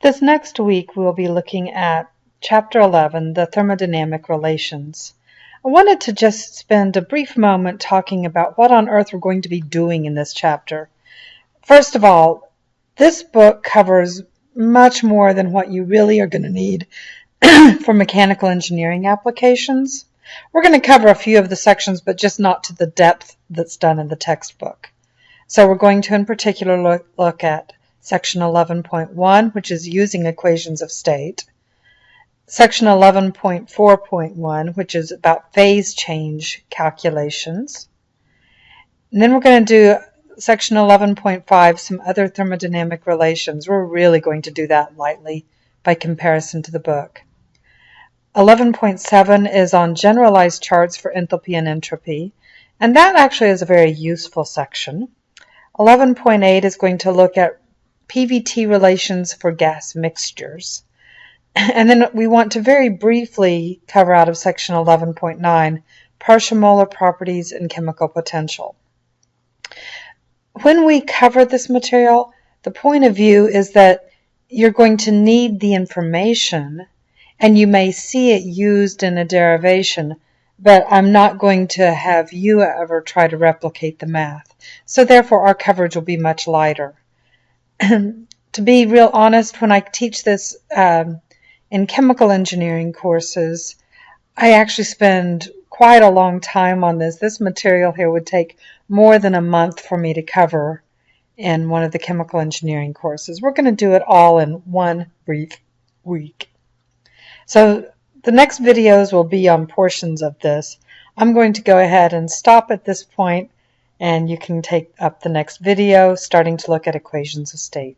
This next week we'll be looking at Chapter 11, the thermodynamic relations. I wanted to just spend a brief moment talking about what on earth we're going to be doing in this chapter. First of all, this book covers much more than what you really are going to need for mechanical engineering applications. We're going to cover a few of the sections, but just not to the depth that's done in the textbook. So we're going to in particular look at Section 11.1, which is using equations of state. Section 11.4.1, which is about phase change calculations. And then we're going to do Section 11.5, some other thermodynamic relations. We're really going to do that lightly by comparison to the book. 11.7 is on generalized charts for enthalpy and entropy, and that actually is a very useful section. 11.8 is going to look at PVT relations for gas mixtures. And then we want to very briefly cover out of section 11.9 partial molar properties and chemical potential. When we cover this material, the point of view is that you're going to need the information and you may see it used in a derivation, but I'm not going to have you ever try to replicate the math. So therefore our coverage will be much lighter. To be real honest, when I teach this in chemical engineering courses, I actually spend quite a long time on this. This material here would take more than a month for me to cover in one of the chemical engineering courses. We're going to do it all in one brief week. So the next videos will be on portions of this. I'm going to go ahead and stop at this point, and you can take up the next video starting to look at equations of state.